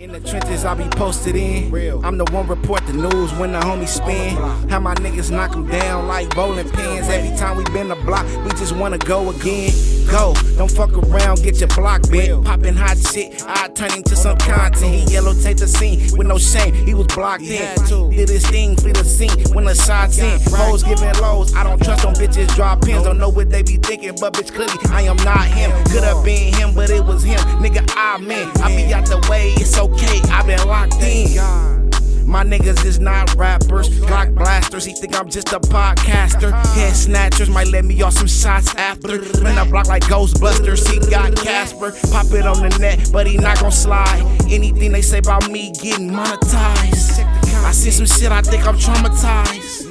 In the trenches, I be posted in. I'm the one report the news when the homies spin. How my niggas knock them down like bowling pins. Every time we been the block, we just wanna go again. Go, don't fuck around, get your block bent. Poppin' hot shit, I turn him to some content. He yellow tape the scene with no shame, he was blocked in. Did his thing, flee the scene when the shots in. Hoes giving lows, I don't trust them bitches, drop pins. Don't know what they be thinking, but bitch clearly I am not him. Could've been him, but it was him. Nigga, I be out the way, it's okay, I been locked in. My niggas is not rappers, Glock blasters. He think I'm just a podcaster. Head snatchers might let me off some shots after. Been a block like Ghostbusters. He got Casper. Pop it on the net, but he not gon' slide. Anything they say about me getting monetized. I see some shit, I think I'm traumatized.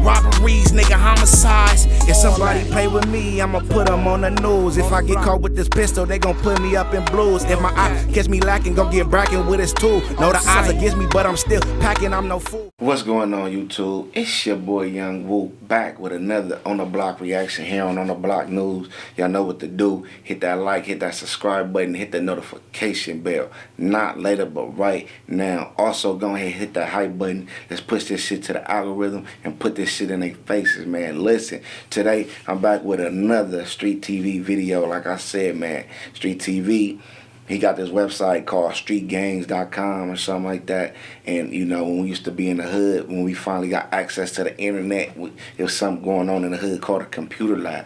Rivalries, nigga, homicides. If somebody play with me, I'ma put them on the news. If I get caught with this pistol, they gon' put me up in blues. If my ops catch me lacking, gon' get brackin' with his tool. Know the odds against me, but I'm still packing, I'm no fool. What's going on, YouTube? It's your boy Young Woo back with another On The Block reaction here on The Block News. Y'all know what to do. Hit that like, hit that subscribe button, hit the notification bell. Not later, but right now. Also, go ahead and hit that hype button. Let's push this shit to the algorithm and put this shit in their faces, man. Listen, today I'm back with another Street TV video. Like I said, man, Street TV, he got this website called streetgangs.com or something like that. And, you know, when we used to be in the hood, when we finally got access to the internet, there was something going on in the hood called a computer lab.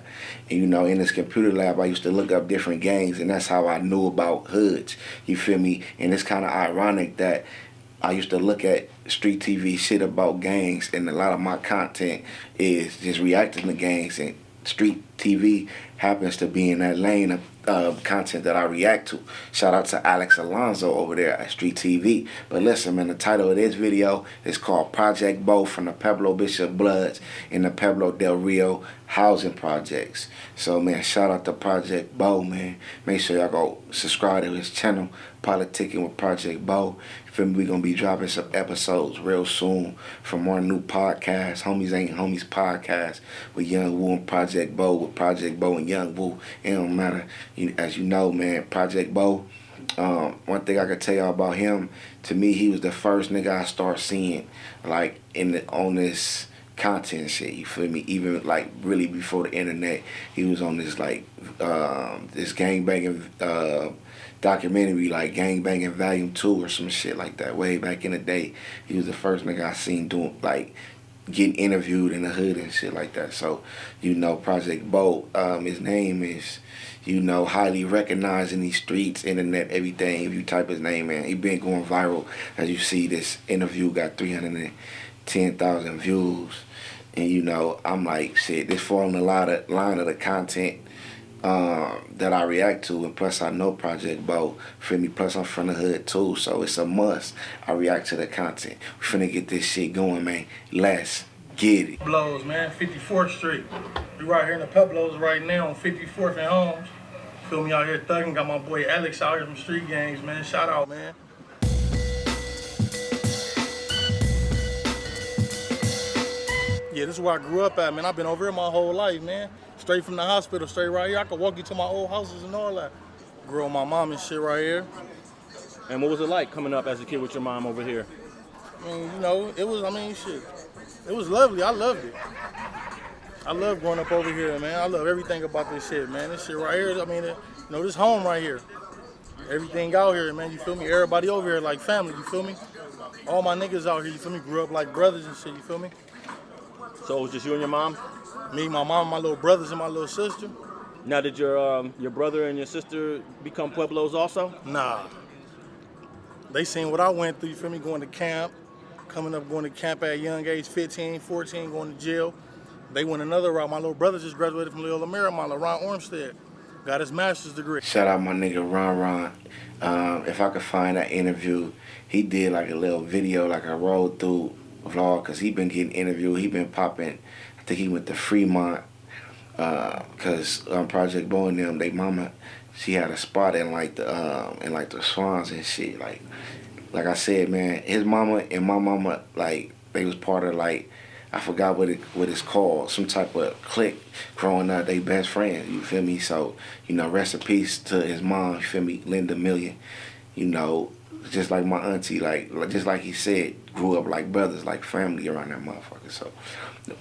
And, you know, in this computer lab, I used to look up different gangs, and that's how I knew about hoods. You feel me? And it's kind of ironic that I used to look at Street TV shit about gangs, and a lot of my content is just reacting to gangs, and Street TV happens to be in that lane of content that I react to. Shout out to Alex Alonso over there at Street TV. But listen, man, the title of this video is called Project Bo from the Pueblo Bishop Bloods in the Pueblo del Rio housing projects. So, man, shout out to Project Bo, man. Make sure y'all go subscribe to his channel, Politicking with Project Bo. Feel me? We're going to be dropping some episodes real soon from our new podcast, Homies Ain't Homies podcast, with Young Woo and Project Bo, with Project Bo and Young Woo. It don't matter. As you know, man, Project Bo, one thing I could tell y'all about him, to me, he was the first nigga I start seeing, like, on this content shit, you feel me? Even, like, really before the internet, he was on this, like, this gangbanging documentary, like Gangbanging Volume 2 or some shit like that, way back in the day. He was the first nigga I seen doing, like, getting interviewed in the hood and shit like that. So, you know, Project Bo, his name is, you know, highly recognized in these streets, internet, everything. If you type his name in, he been going viral. As you see, this interview got 310,000 views. And, you know, I'm like, shit, this fall in the line of the content that I react to, and plus I know Project Bo, feel me, plus I'm from the hood too, so it's a must. I react to the content. We finna get this shit going, man. Let's get it. Pueblos, man, 54th Street. We right here in the Pueblos right now on 54th and Holmes. Feel me, out here thugging. Got my boy Alex out here from Street Gangs, man. Shout out, man. Yeah, this is where I grew up at, man. I've been over here my whole life, man. Straight from the hospital, straight right here. I could walk you to my old houses and all that. Grew up with my mom and shit right here. And what was it like coming up as a kid with your mom over here? I mean, you know, it was, shit. It was lovely. I loved it. I love growing up over here, man. I love everything about this shit, man. This shit right here, you know, this home right here. Everything out here, man, you feel me? Everybody over here like family, you feel me? All my niggas out here, you feel me? Grew up like brothers and shit, you feel me? So it was just you and your mom? Me, my mom, my little brothers, and my little sister. Now, did your brother and your sister become Pueblos also? Nah. They seen what I went through, you feel me? Going to camp, coming up, going to camp at a young age, 15, 14, going to jail. They went another route. My little brother just graduated from Loyola Marymount, Ron Ormstead. Got his master's degree. Shout out my nigga Ron. If I could find that interview, he did like a little video, like a road through vlog, because he been getting interviewed. He been popping. I think he went to Fremont, because Project Bo and them, they mama, she had a spot in like the Swans and shit. Like I said, man, his mama and my mama, like, they was part of, like, I forgot what it's called, some type of clique growing up. They best friends, you feel me? So, you know, rest in peace to his mom, you feel me, Linda Million. You know, just like my auntie, just like he said, grew up like brothers, like family around that motherfucker. So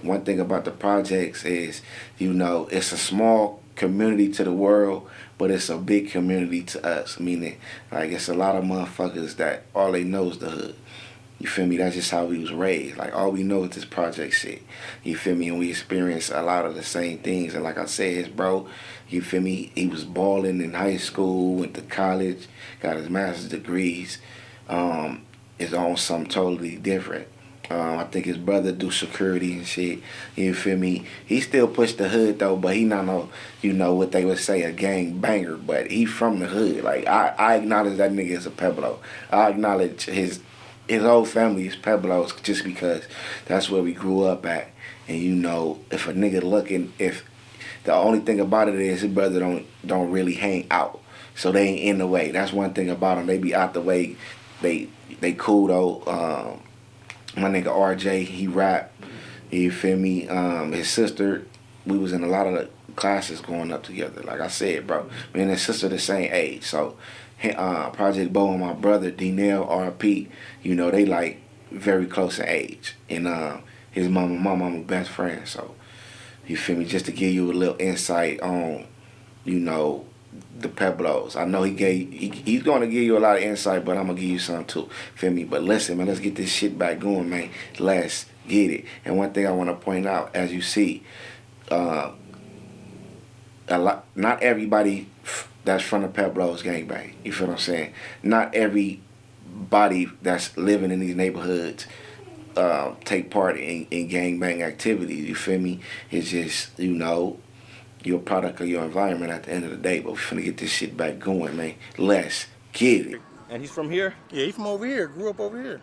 one thing about the projects is, it's a small community to the world, but it's a big community to us. Meaning, like, it's a lot of motherfuckers that all they know is the hood. You feel me? That's just how we was raised. Like, all we know is this project shit. You feel me? And we experience a lot of the same things. And like I said, his bro, you feel me? He was balling in high school, went to college, got his master's degrees. Is on something totally different. I think his brother do security and shit. You feel me? He still push the hood though, but he not no, what they would say, a gang banger. But he from the hood. Like, I acknowledge that nigga as a Pueblo. I acknowledge his whole family is Pueblos just because that's where we grew up at. And if a nigga looking, if the only thing about it is his brother don't really hang out, so they ain't in the way. That's one thing about them. They be out the way. They cool though. My nigga RJ, he rap. You feel me? His sister, we was in a lot of the classes growing up together. Like I said, bro, me and his sister the same age. So Project Bo and my brother D-Nail, RP, they like very close in age. And his mama, my mama best friend. So you feel me? Just to give you a little insight on, the Pueblos. I know he's gonna give you a lot of insight, but I'm gonna give you some too. Feel me? But listen, man, let's get this shit back going, man. Let's get it. And one thing I want to point out, as you see, not everybody that's from the Pueblos gangbang. You feel what I'm saying? Not everybody that's living in these neighborhoods take part in gangbang activities. You feel me? It's just, you're a product of your environment at the end of the day. But we're finna get this shit back going, man. Let's get it. And he's from here? Yeah, he from over here. Grew up over here.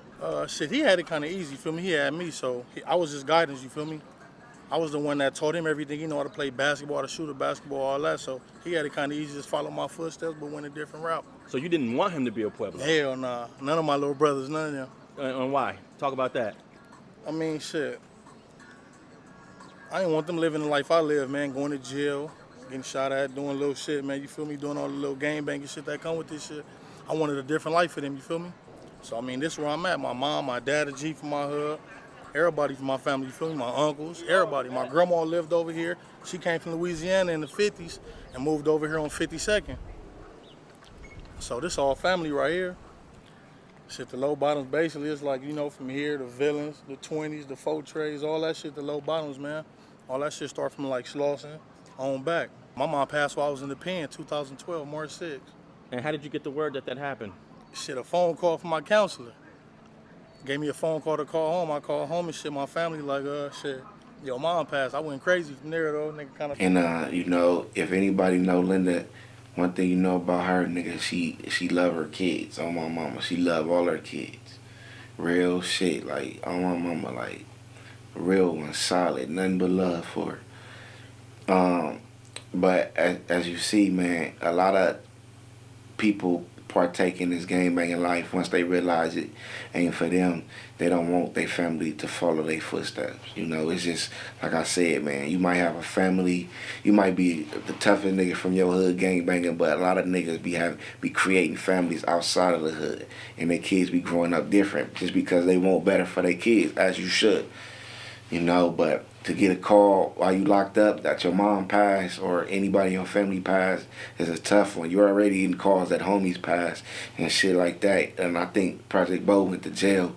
He had it kind of easy, you feel me? He had me, so I was his guidance, you feel me? I was the one that taught him everything. He know how to play basketball, how to shoot a basketball, all that. So he had it kind of easy, just follow my footsteps, but went a different route. So you didn't want him to be a Pueblo? Hell nah. None of my little brothers, none of them. And why? Talk about that. I mean, shit. I didn't want them living the life I live, man. Going to jail, getting shot at, doing little shit, man. You feel me? Doing all the little gang banging shit that come with this shit. I wanted a different life for them, you feel me? So, I mean, this is where I'm at. My mom, my dad, a G from my hood. Everybody from my family, you feel me? My uncles, everybody. My grandma lived over here. She came from Louisiana in the 50s and moved over here on 52nd. So this all family right here. Shit, the low bottoms basically is like, from here, the villains, the 20s, the 4 trays, all that shit, the low bottoms, man. All that shit start from like Slauson on back. My mom passed while I was in the pen, 2012, March 6th. And how did you get the word that happened? Shit, a phone call from my counselor. Gave me a phone call to call home. I called home and shit. My family like, shit, yo, mom passed. I went crazy from there though, nigga kind of. And if anybody know Linda, one thing you know about her, nigga, she love her kids. On my mama, she love all her kids. Real shit, like on my mama, like real one, solid, nothing but love for her. But as you see, man, a lot of people partake in this gang banging life. Once they realize it ain't for them, they don't want their family to follow their footsteps. It's just like I said, man. You might have a family, you might be the toughest nigga from your hood gang banging, but a lot of niggas be creating families outside of the hood, and their kids be growing up different just because they want better for their kids, as you should. But to get a call while you locked up that your mom passed or anybody in your family passed is a tough one. You're already getting calls that homies passed and shit like that. And I think Project Bo went to jail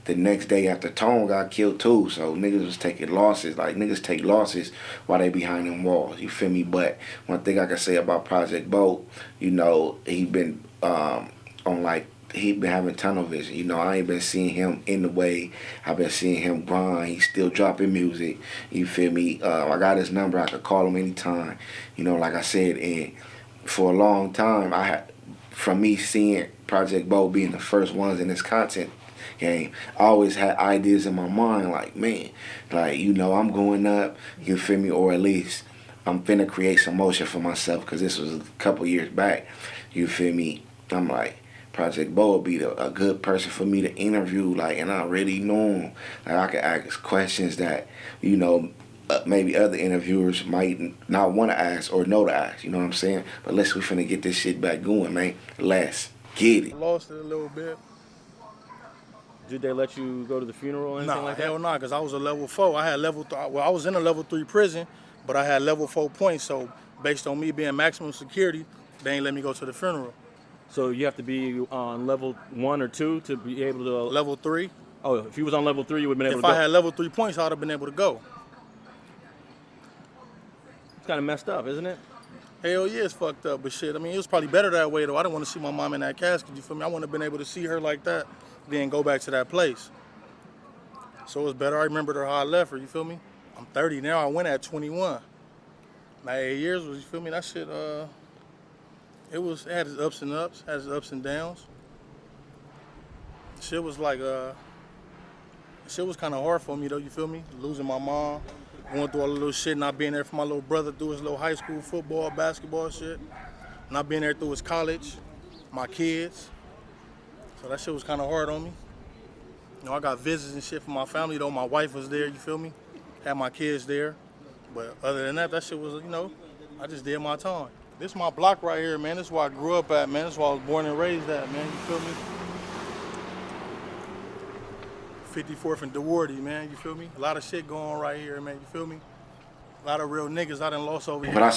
the next day after Tone got killed too. So niggas was taking losses. Like, niggas take losses while they behind them walls. You feel me? But one thing I can say about Project Bo, he been he been having tunnel vision. I ain't been seeing him in the way. I've been seeing him grind. He's still dropping music. You feel me? I got his number. I could call him anytime. Like I said, and for a long time, from me seeing Project Bo being the first ones in this content game, I always had ideas in my mind like, man, like, I'm going up, you feel me? Or at least I'm finna create some motion for myself, because this was a couple years back. You feel me? I'm like, Project Bo would be a good person for me to interview, like, and I already know him. Like, I could ask questions that, maybe other interviewers might not want to ask or know to ask. You know what I'm saying? But we finna get this shit back going, man. Let's get it. Lost it a little bit. Did they let you go to the funeral or anything Nah, like that? hell nah, because I was a level 4. I had well, I was in a level 3 prison, but I had level 4 points. So based on me being maximum security, they ain't let me go to the funeral. So you have to be on level 1 or 2 to be able to. Level 3. Oh, if you was on level 3, you would have been able If to go. I had level 3 points, I would have been able to go. It's kind of messed up, isn't it? Hell yeah, it's fucked up, but shit, I mean, it was probably better that way, though. I didn't want to see my mom in that casket, you feel me? I wouldn't have been able to see her like that, then go back to that place. So it was better I remembered her how I left her, you feel me? I'm 30 now, I went at 21. My 8 years was, you feel me, that shit, it had its ups and ups, had its ups and downs. Shit was like, shit was kind of hard for me, though, you feel me? Losing my mom, going through all the little shit, not being there for my little brother through his little high school football, basketball shit, not being there through his college, my kids. So that shit was kind of hard on me. You know, I got visits and shit from my family, though. My wife was there, you feel me? Had my kids there. But other than that, that shit was, you know, I just did my time. This is my block right here, man. This is where I grew up at, man. This is where I was born and raised at, man. You feel me? 54th and DeWardy, man. You feel me? A lot of shit going on right here, man. You feel me? A lot of real niggas I done lost over here. What I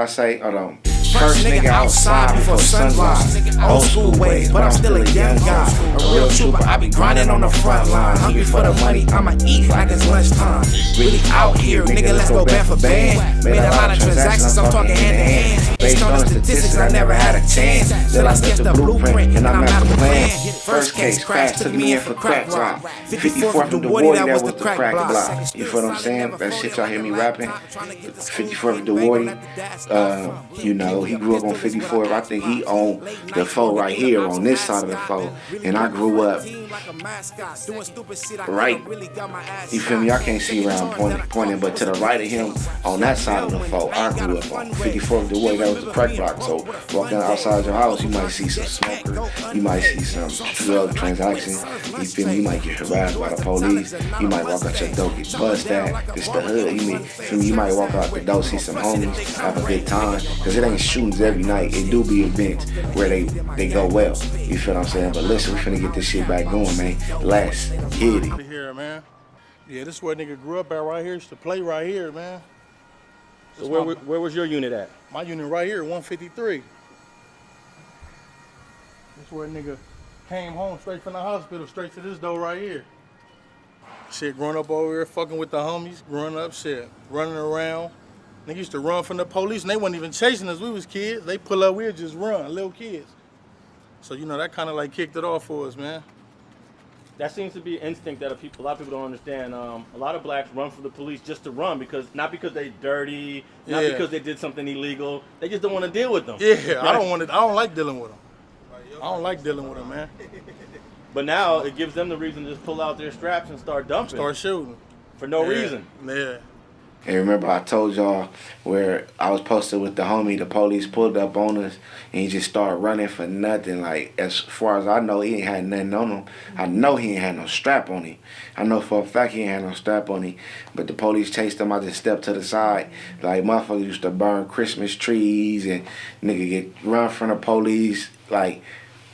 say, hold on. First nigga outside before sunrise. Old school ways, but I'm still a young guy. A real trooper, I be grinding on the front line. Hungry for the money, I'ma eat like it's lunchtime. Really out here, nigga, let's go band for band. Made a lot of transactions, I'm talking hand to hand. Based on the statistics, I never had a chance. Still I sketched the blueprint, and I'm out the plan. First case crash took me in for crack rock. 54th and DeWardy, that was the crack block. You feel what I'm saying? That shit y'all hear me rapping? 54th and DeWardy, you know, he grew up on 54th. I think he owned the 4 right here on this side of the 4. And I grew up right, you feel me? I can't see where I'm pointing, but to the right of him on that side of the 4, I grew up on 54th DeWardy. That was the crack block. So walking outside your house, you might see some smoker, you might see some drug transactions. You feel me? You might get harassed by the police. You might walk out your door, get buzzed at. It's the hood. You might walk out the door, see some homies, have a good time. Cause it ain't shootings every night. It do be events where they go well. You feel what I'm saying? But listen, we finna get this shit back going, man. Let's get it. Here, man. Yeah, this is where nigga grew up at right here. Used to play right here, man. So where was your unit at? My unit right here, 153. This is where nigga came home straight from the hospital, straight to this door right here. Shit, growing up over here, fucking with the homies, growing up, shit, running around. Nigga used to run from the police, and they wasn't even chasing us. We was kids. They pull up, we'd just run, little kids. So, you know, that kind of like kicked it off for us, man. That seems to be an instinct that a lot of people don't understand. A lot of blacks run from the police just to run, not because they dirty, not because they did something illegal. They just don't want to deal with them. Yeah, I don't like dealing with them. I don't like dealing with them, man. But now it gives them the reason to just pull out their straps and start dumping. Start shooting. For no reason. Yeah. And remember I told y'all where I was posted with the homie, the police pulled up on us and he just started running for nothing. Like, as far as I know, he ain't had nothing on him. I know he ain't had no strap on him. I know for a fact he ain't had no strap on him. But the police chased him. I just stepped to the side. Like, motherfuckers used to burn Christmas trees and nigga get run from the police. Like,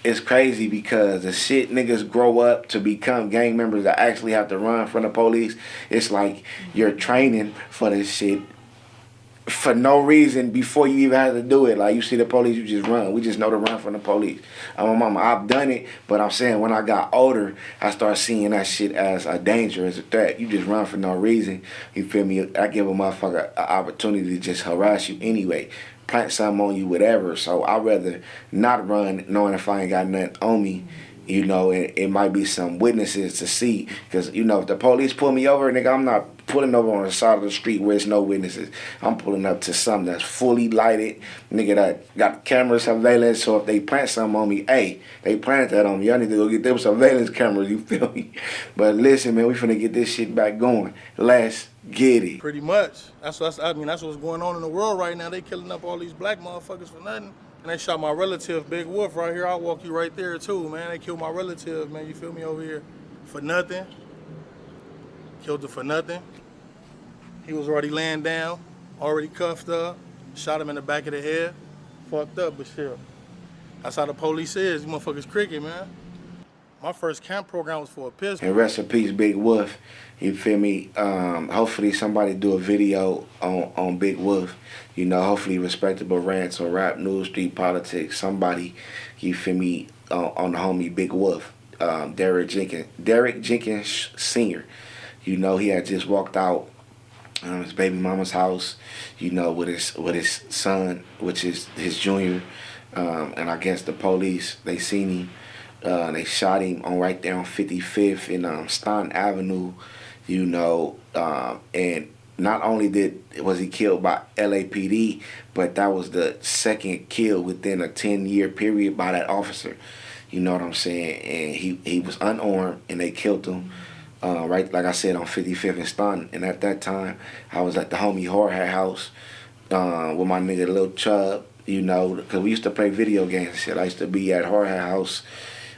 it's crazy because the shit niggas grow up to become gang members that actually have to run from the police. It's like you're training for this shit for no reason before you even have to do it. Like, you see the police, you just run. We just know to run from the police. My mama, I've done it, but I'm saying when I got older, I started seeing that shit as a danger, as a threat. You just run for no reason. You feel me? I give a motherfucker an opportunity to just harass you anyway. Plant something on you, whatever. So I'd rather not run knowing if I ain't got nothing on me. You know, it might be some witnesses to see. Because, you know, if the police pull me over, nigga, I'm not pulling over on the side of the street where there's no witnesses. I'm pulling up to something that's fully lighted. Nigga, that got cameras surveillance. So if they plant something on me, hey, they planted that on me. Y'all need to go get them surveillance cameras, you feel me? But listen, man, we finna get this shit back going. Let's get it. Pretty much. That's what's going on in the world right now. They killing up all these black motherfuckers for nothing. And they shot my relative, Big Wolf, right here. I'll walk you right there, too, man. They killed my relative, man. You feel me, over here? For nothing. Killed her for nothing. He was already laying down, already cuffed up. Shot him in the back of the head. Fucked up, but shit. That's how the police is. You motherfuckers cricket, man. My first camp program was for a pistol. And rest in peace, Big Wolf. You feel me? Hopefully somebody do a video on Big Wolf. You know, hopefully Respectable Rants or Rap News, Street Politics. Somebody, you feel me, on the homie Big Wolf. Derek Jenkins Sr. You know, he had just walked out his baby mama's house, you know, with his son, which is his junior. And I guess the police, they seen him. They shot him on right there on 55th in Staunton Avenue, you know, and not only was he killed by LAPD, but that was the second kill within a 10-year period by that officer. You know what I'm saying? And he was unarmed, and they killed him. Right, like I said, on 55th and Staunton. And at that time, I was at the homie Jorge house with my nigga Lil Chubb, you know, because we used to play video games and shit. I used to be at Jorge house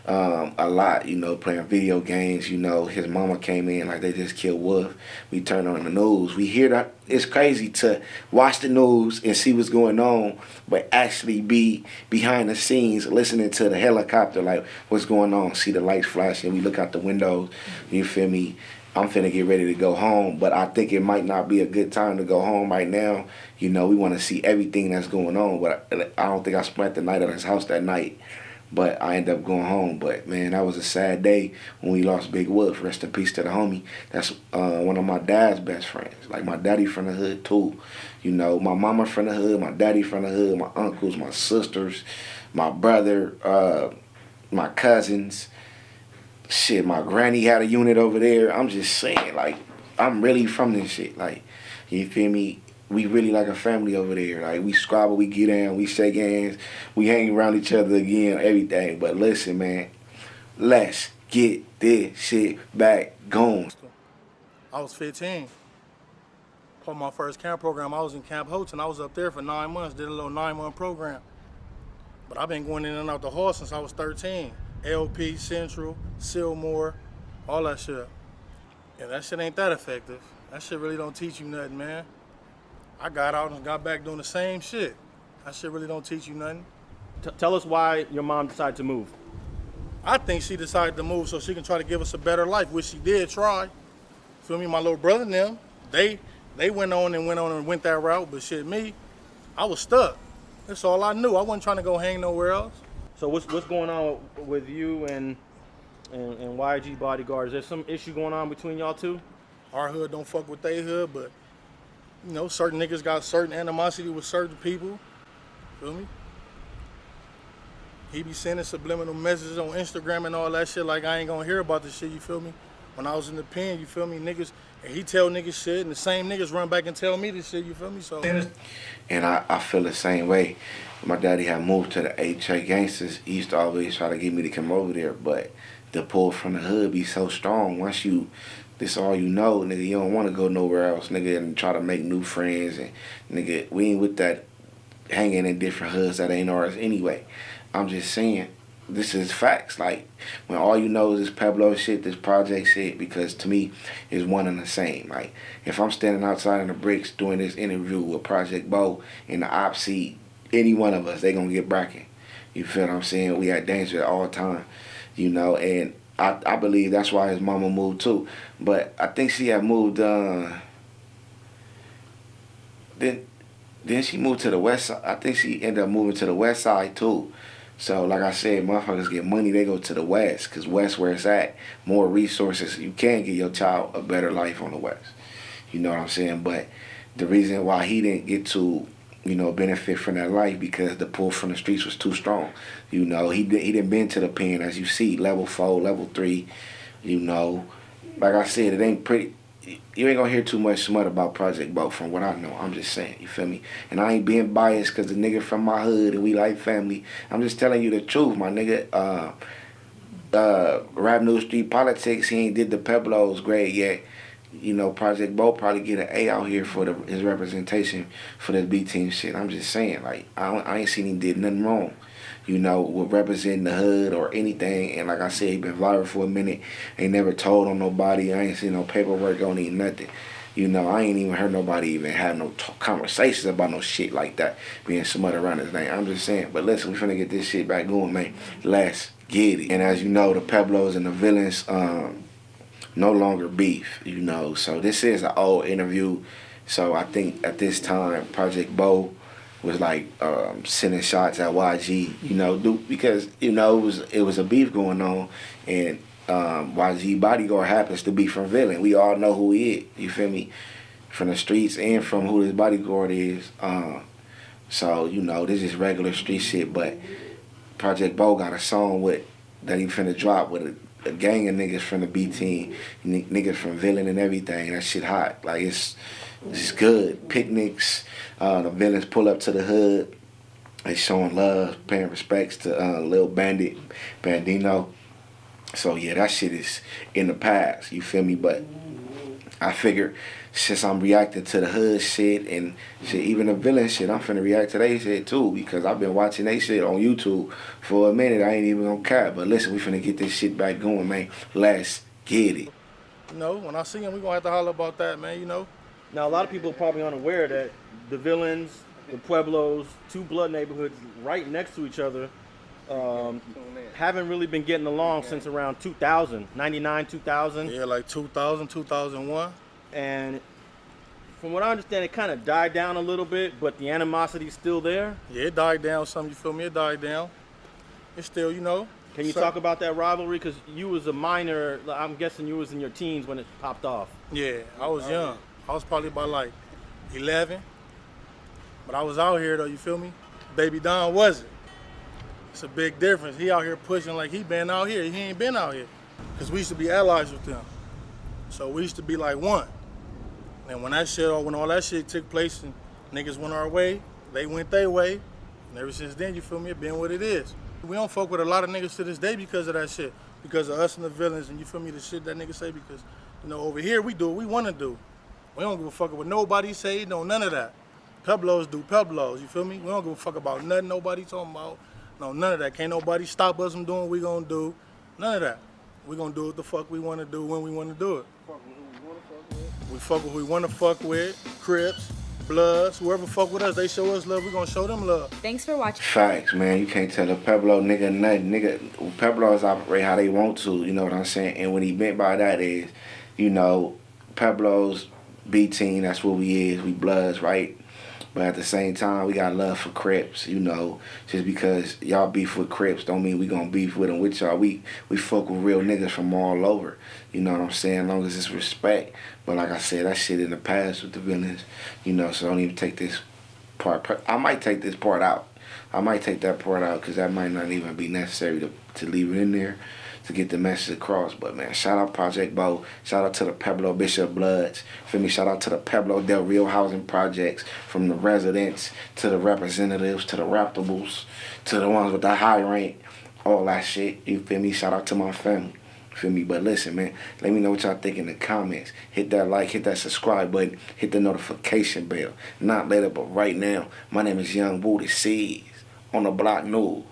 a lot, you know, playing video games. You know, his mama came in like they just killed Wolf. We turned on the news. We hear that. It's crazy to watch the news and see what's going on, but actually be behind the scenes listening to the helicopter, like what's going on, see the lights flashing. We look out the windows, you feel me? I'm finna get ready to go home, but I think it might not be a good time to go home right now. You know, we want to see everything that's going on, but I don't think I spent the night at his house that night. But I ended up going home. But, man, that was a sad day when we lost Big Wolf. Rest in peace to the homie. That's one of my dad's best friends. Like, my daddy from the hood, too. You know, my mama from the hood, my daddy from the hood, my uncles, my sisters, my brother, my cousins. Shit, my granny had a unit over there. I'm just saying, like, I'm really from this shit. Like, you feel me? We really like a family over there. Like, we squabble, we get down, we shake hands, we hang around each other again, everything. But listen, man, let's get this shit back going. I was 15. For my first camp program, I was in Camp Houghton. I was up there for 9 months, did a little 9-month program. But I've been going in and out the hall since I was 13. LP, Central, Sylmore, all that shit. Yeah, that shit ain't that effective. That shit really don't teach you nothing, man. I got out and got back doing the same shit. That shit really don't teach you nothing. Tell us why your mom decided to move. I think she decided to move so she can try to give us a better life, which she did try. Feel me? My little brother and them, they went on and went that route, but shit, me, I was stuck. That's all I knew. I wasn't trying to go hang nowhere else. So what's going on with you and YG Bodyguard? Is there some issue going on between y'all two? Our hood don't fuck with they hood, but you know, certain niggas got certain animosity with certain people. Feel me? He be sending subliminal messages on Instagram and all that shit like I ain't gonna hear about this shit, you feel me? When I was in the pen, you feel me, niggas, and he tell niggas shit, and the same niggas run back and tell me this shit, you feel me? So. And I feel the same way. My daddy had moved to the HA Gangsters. He used to always try to get me to come over there, but the pull from the hood be so strong. Once you, this all you know, nigga, you don't want to go nowhere else, nigga, and try to make new friends. And, nigga, we ain't with that hanging in different hoods that ain't ours anyway. I'm just saying, this is facts. Like, when all you know is this Pueblo shit, this project shit, because to me, it's one and the same. Like, if I'm standing outside in the bricks doing this interview with Project Bo and the op see any one of us, they gonna get bracking. You feel what I'm saying? We at danger all the time, you know, and I believe that's why his mama moved too. But I think she had moved, then she moved to the west side. I think she ended up moving to the west side too. So like I said, motherfuckers get money, they go to the west, because west where it's at, more resources. You can give your child a better life on the west. You know what I'm saying? But the reason why he didn't get to, you know, benefit from that life, because the pull from the streets was too strong. You know, he didn't been to the pen, as you see, level 4, level 3, you know. Like I said, it ain't pretty. You ain't gonna hear too much smut about Project Bo from what I know. I'm just saying, you feel me? And I ain't being biased because the nigga from my hood and we like family. I'm just telling you the truth, my nigga. Rap News Street Politics, he ain't did the Pueblo's grade yet. You know, Project Bo probably get an A out here for his representation for the B team shit. I'm just saying, like, I ain't seen him did nothing wrong, you know, with representing the hood or anything. And like I said, he been viral for a minute. Ain't never told on nobody. I ain't seen no paperwork on him, nothing. You know, I ain't even heard nobody even have no conversations about no shit like that being smothered around his name. I'm just saying. But listen, we finna get this shit back going, man. Let's get it. And as you know, the Pueblos and the villains no longer beef, you know. So this is an old interview. So I think at this time, Project Bo was like sending shots at YG, you know, because, you know, it was a beef going on, and YG bodyguard happens to be from Villain. We all know who he is, you feel me? From the streets and from who his bodyguard is. So, you know, this is regular street shit, but Project Bo got a song that he finna drop with a gang of niggas from the B team, niggas from Villain and everything. That shit hot. Like, it's good. Picnics, the villains pull up to the hood. They showing love, paying respects to Lil Bandino. So yeah, that shit is in the past, you feel me? But I figured since I'm reacting to the hood shit and shit, even the villain shit, I'm finna react to they shit too, because I've been watching they shit on YouTube for a minute. I ain't even gonna cap. But listen, we finna get this shit back going, man. Let's get it. You know, when I see him, we gonna have to holler about that, man, you know? Now, a lot of people are probably unaware that the Villains, the Pueblos, two blood neighborhoods right next to each other, haven't really been getting along since around 2000, 99, 2000. Yeah, like 2000, 2001. And from what I understand, it kind of died down a little bit, but the animosity's still there. Yeah, it died down some, you feel me? It died down. It's still, you know. Can you talk about that rivalry? Because you was a minor, I'm guessing you was in your teens when it popped off. Yeah, I was young. I was probably about like 11. But I was out here though, you feel me? Baby Don wasn't. It's a big difference. He out here pushing like he been out here. He ain't been out here. Because we used to be allies with them. So we used to be like one. And when all that shit took place and niggas went our way, they went their way. And ever since then, you feel me, it been what it is. We don't fuck with a lot of niggas to this day because of that shit. Because of us and the villains, and you feel me, the shit that niggas say, because, you know, over here we do what we want to do. We don't give a fuck what nobody say, no, none of that. Pueblos do Pueblos, you feel me? We don't give a fuck about nothing nobody talking about. No, none of that. Can't nobody stop us from doing what we gonna do. None of that. We gonna do what the fuck we wanna do when we wanna do it. We fuck with who we wanna fuck with. Crips, Bloods, whoever fuck with us, they show us love, we gonna show them love. Thanks for watching. Facts, man. You can't tell a Pueblo nigga nothing. Pueblos operate how they want to, you know what I'm saying? And what he meant by that is, you know, Pueblos, B team, that's what we is. We Bloods, right? But at the same time, we got love for Crips, you know. Just because y'all beef with Crips don't mean we gonna beef with them with y'all. We fuck with real niggas from all over. You know what I'm saying? As long as it's respect. But like I said, that shit in the past with the villains, you know, so don't even take this part. I might take this part out. I might take that part out because that might not even be necessary to leave it in there to get the message across. But man, shout out Project Bo, shout out to the Pueblo Bishop Bloods, feel me, shout out to the Pueblo Del Rio housing projects, from the residents to the representatives to the raptables to the ones with the high rank, all that shit, you feel me, shout out to my family, feel me. But listen, man, let me know what y'all think in the comments. Hit that like, hit that subscribe button, hit the notification bell. Not later, but right now. My name is Young Woo, the Seeds on the Block News.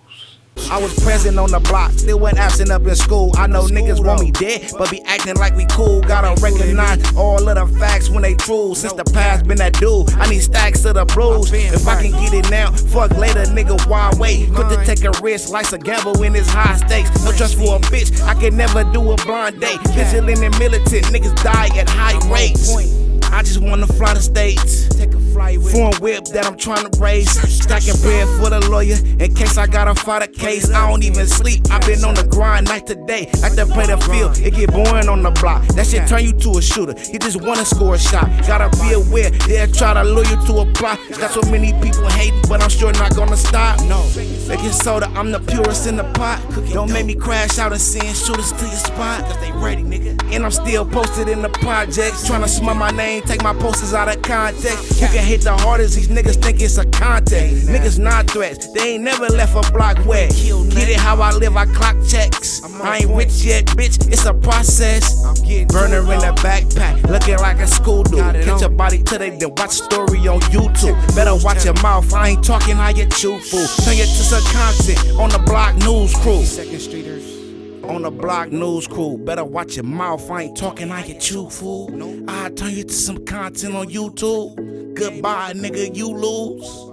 I was present on the block, still went absent up in school. I know niggas want me dead, but be acting like we cool. Gotta recognize all of the facts when they true. Since the past been that dude, I need stacks of the blues. If I can get it now, fuck later, nigga, why wait? Quick to take a risk, life's a gamble in this high stakes. No trust for a bitch, I can never do a blind date. Vigilant and militant, niggas die at high rates. I just wanna fly the states, take a flight with foreign whip that I'm trying to raise. Stacking bread for the lawyer in case I gotta fight a case. I don't even sleep, I've been on the grind night to day. Like to play the field, it get boring on the block. That shit turn you to a shooter, you just wanna score a shot. Gotta be aware, they'll try to lure you to a plot. Got so many people hating, but I'm sure not gonna stop. No, making soda, I'm the purest in the pot. Don't make me crash out and send shooters to your spot, cause they ready, nigga. And I'm still posted in the projects, trying to smut my name, take my posters out of context. You can hit the hardest, these niggas think it's a contest. Niggas not threats, they ain't never left a block wet. Get it how I live, I clock checks. I ain't rich yet, bitch, it's a process. Burner in the backpack, looking like a school dude. Catch a body today, then watch story on YouTube. Better watch your mouth, I ain't talking how you chew fool. Turn you to some content on the Block News crew. Second Streeters. On the block news crew, better watch your mouth, I ain't talking, I get you, fool. I turn you to some content on YouTube. Goodbye, nigga, you lose.